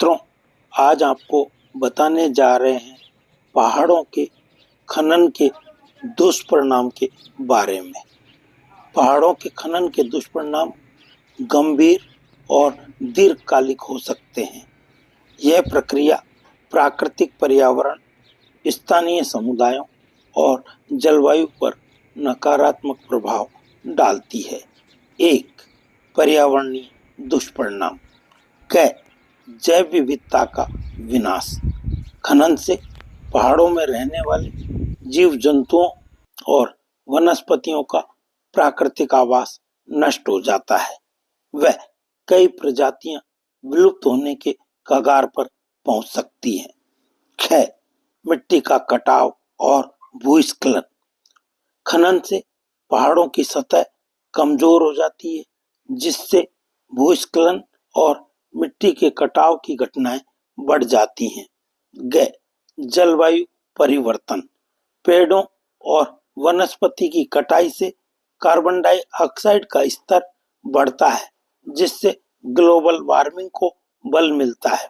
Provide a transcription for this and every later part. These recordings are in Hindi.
मित्रों, आज आपको बताने जा रहे हैं पहाड़ों के खनन के दुष्परिणाम के बारे में। पहाड़ों के खनन के दुष्परिणाम गंभीर और दीर्घकालिक हो सकते हैं। यह प्रक्रिया प्राकृतिक पर्यावरण, स्थानीय समुदायों और जलवायु पर नकारात्मक प्रभाव डालती है। 1. पर्यावरणीय दुष्परिणाम। जैव विविधता का विनाश। खनन से पहाड़ों में रहने वाले जीव जंतुओं और वनस्पतियों का प्राकृतिक आवास नष्ट हो जाता है। वह कई प्रजातियां विलुप्त होने के कगार पर पहुंच सकती हैं। मिट्टी का कटाव और भूस्खलन। खनन से पहाड़ों की सतह कमजोर हो जाती है, जिससे भूस्खलन और मिट्टी के कटाव की घटनाएं बढ़ जाती हैं। जलवायु परिवर्तन। पेड़ों और वनस्पति की कटाई से कार्बन डाइऑक्साइड का स्तर बढ़ता है, जिससे ग्लोबल वार्मिंग को बल मिलता है।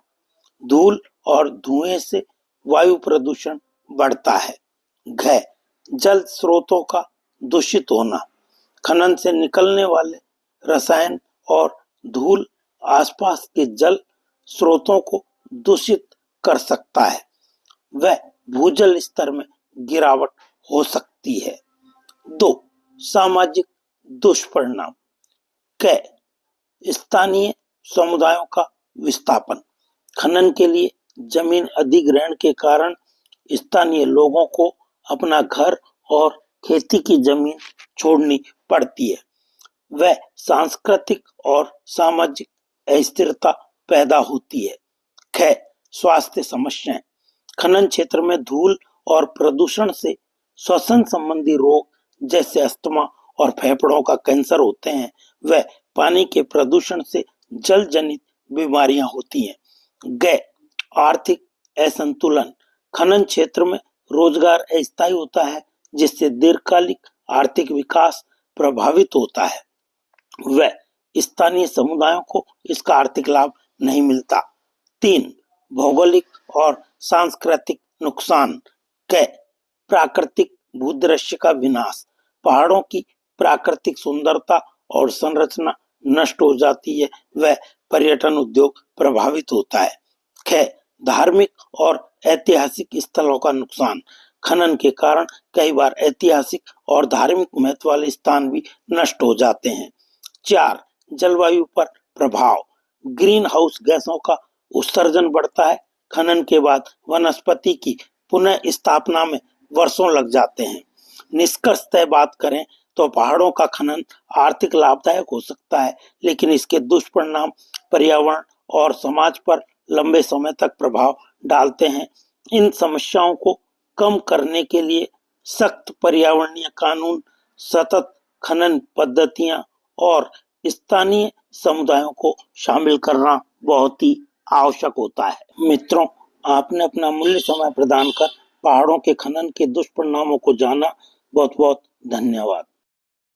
धूल और धुएं से वायु प्रदूषण बढ़ता है। जल स्रोतों का दूषित होना। खनन से निकलने वाले रसायन और धूल आसपास के जल स्रोतों को दूषित कर सकता है। वह भूजल स्तर में गिरावट हो सकती है। 2. सामाजिक दुष्परिणाम। स्थानीय समुदायों का विस्थापन। खनन के लिए जमीन अधिग्रहण के कारण स्थानीय लोगों को अपना घर और खेती की जमीन छोड़नी पड़ती है। वह सांस्कृतिक और सामाजिक अस्थिरता पैदा होती है। स्वास्थ्य समस्याएं। खनन क्षेत्र में धूल और प्रदूषण से श्वसन संबंधी रोग जैसे अस्थमा और फेफड़ों का कैंसर होते हैं। वह पानी के प्रदूषण से जल जनित बीमारियां होती हैं। आर्थिक असंतुलन। खनन क्षेत्र में रोजगार अस्थायी होता है, जिससे दीर्घकालिक आर्थिक विकास प्रभावित होता है। वह स्थानीय समुदायों को इसका आर्थिक लाभ नहीं मिलता। 3. भौगोलिक और सांस्कृतिक नुकसान। प्राकृतिक भूदृश्य का विनाश। पहाड़ों की प्राकृतिक सुंदरता और संरचना नष्ट हो जाती है। वह पर्यटन उद्योग प्रभावित होता है। धार्मिक और ऐतिहासिक स्थलों का नुकसान। खनन के कारण कई बार ऐतिहासिक और धार्मिक महत्व वाले स्थान भी नष्ट हो जाते हैं। 4. जलवायु पर प्रभाव। ग्रीन हाउस गैसों का उत्सर्जन बढ़ता है। खनन के बाद वनस्पति की पुनः स्थापना में वर्षों लग जाते हैं। निष्कर्षतः बात करें तो पहाड़ों का खनन आर्थिक लाभदायक हो सकता है, लेकिन इसके दुष्परिणाम पर्यावरण और समाज पर लंबे समय तक प्रभाव डालते हैं। इन समस्याओं को कम करने के लिए सख्त पर्यावरणीय कानून, सतत खनन पद्धतियां और स्थानीय समुदायों को शामिल करना बहुत ही आवश्यक होता है। मित्रों, आपने अपना मूल्य समय प्रदान कर पहाड़ों के खनन के दुष्परिणामों को जाना। बहुत बहुत धन्यवाद।